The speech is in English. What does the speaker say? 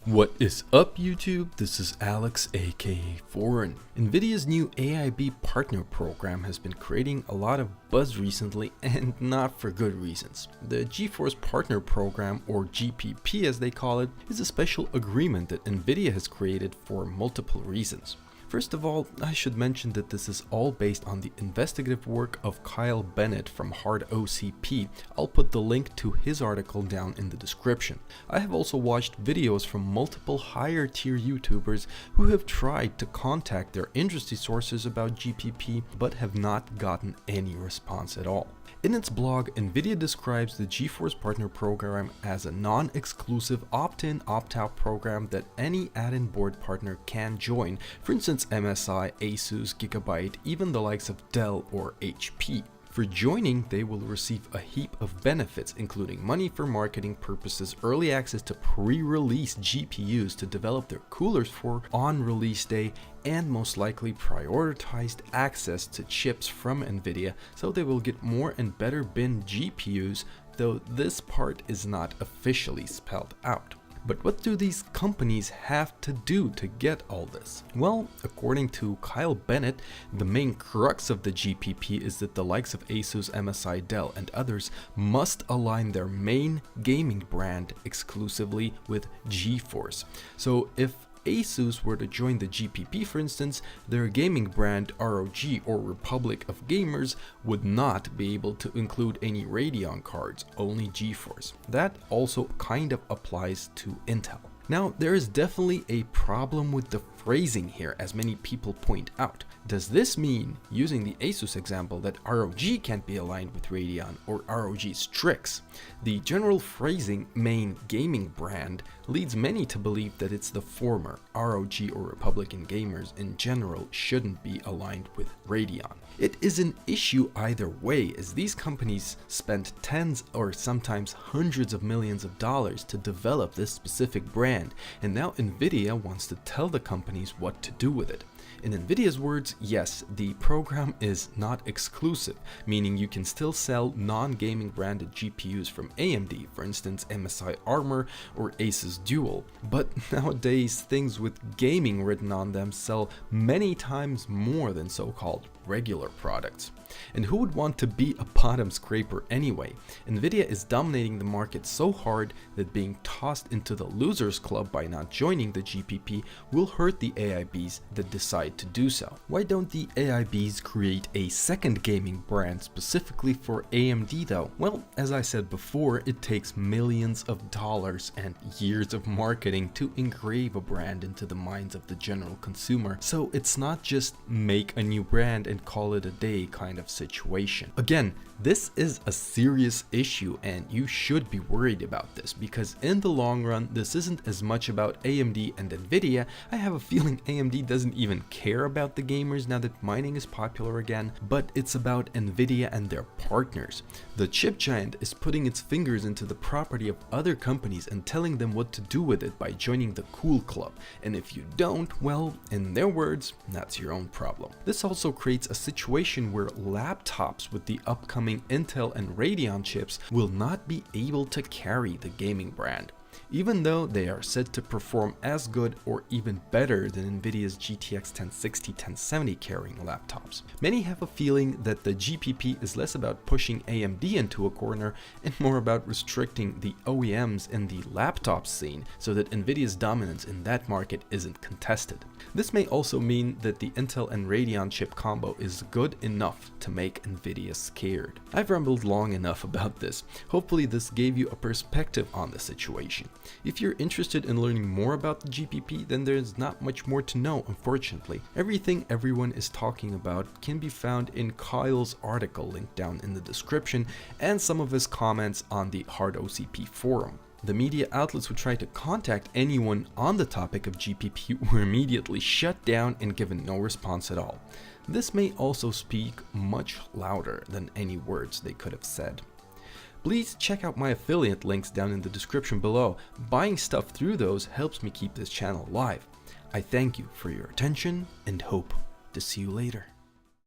What is up YouTube? This is Alex aka Foreign. Nvidia's new AIB partner program has been creating a lot of buzz recently, and not for good reasons. The Geforce partner program, or GPP as they call it, is a special agreement that Nvidia has created for multiple reasons. First of all, I should mention that this is all based on the investigative work of Kyle Bennett from Hard OCP. I'll put the link to his article down in the description. I have also watched videos from multiple higher tier YouTubers who have tried to contact their industry sources about GPP but have not gotten any response at all. In its blog, Nvidia describes the Geforce Partner Program as a non-exclusive opt-in, opt-out program that any add-in board partner can join, for instance MSI, Asus, Gigabyte, even the likes of Dell or HP. For joining, they will receive a heap of benefits, including money for marketing purposes, early access to pre-release GPUs to develop their coolers for on release day, and most likely prioritized access to chips from Nvidia, so they will get more and better bin GPUs, though this part is not officially spelled out. But what do these companies have to do to get all this? Well, according to Kyle Bennett, the main crux of the GPP is that the likes of Asus, MSI, Dell, and others must align their main gaming brand exclusively with Geforce. So if Asus were to join the GPP, for instance, their gaming brand ROG, or Republic of Gamers, would not be able to include any Radeon cards, only Geforce. That also kind of applies to Intel. Now, there is definitely a problem with the phrasing here, as many people point out. Does this mean, using the Asus example, that ROG can't be aligned with Radeon or ROG Strix? The general phrasing main gaming brand leads many to believe that it's the former. ROG or Republican Gamers in general shouldn't be aligned with Radeon. It is an issue either way, as these companies spent tens or sometimes hundreds of millions of dollars to develop this specific brand, and now Nvidia wants to tell the companies what to do with it. In Nvidia's words, yes, the program is not exclusive, meaning you can still sell non-gaming branded GPUs from AMD, for instance MSI Armor or Asus Dual, but nowadays things with gaming written on them sell many times more than so-called regular products. And who would want to be a bottom scraper anyway? Nvidia is dominating the market so hard that being tossed into the losers club by not joining the GPP will hurt the AIBs that decide to do so. Why don't the AIBs create a second gaming brand specifically for AMD though? Well, as I said before, it takes millions of dollars and years of marketing to engrave a brand into the minds of the general consumer, so it's not just make a new brand and call it a day kind of situation. Again, this is a serious issue and you should be worried about this, because in the long run this isn't as much about AMD and Nvidia. I have a feeling AMD doesn't even care about the gamers now that mining is popular again, but it's about Nvidia and their partners. The chip giant is putting its fingers into the property of other companies and telling them what to do with it by joining the cool club, and if you don't, well, in their words, that's your own problem. This also creates a situation where laptops with the upcoming Intel and Radeon chips will not be able to carry the gaming brand, even though they are said to perform as good or even better than Nvidia's GTX 1060, 1070 carrying laptops. Many have a feeling that the GPP is less about pushing AMD into a corner and more about restricting the OEMs in the laptop scene so that Nvidia's dominance in that market isn't contested. This may also mean that the Intel and Radeon chip combo is good enough to make Nvidia scared. I've rambled long enough about this. Hopefully this gave you a perspective on the situation. If you're interested in learning more about the GPP, then there's not much more to know, unfortunately. Everything everyone is talking about can be found in Kyle's article linked down in the description, and some of his comments on the Hard OCP forum. The media outlets who tried to contact anyone on the topic of GPP were immediately shut down and given no response at all. This may also speak much louder than any words they could have said. Please check out my affiliate links down in the description below. Buying stuff through those helps me keep this channel alive. I thank you for your attention and hope to see you later.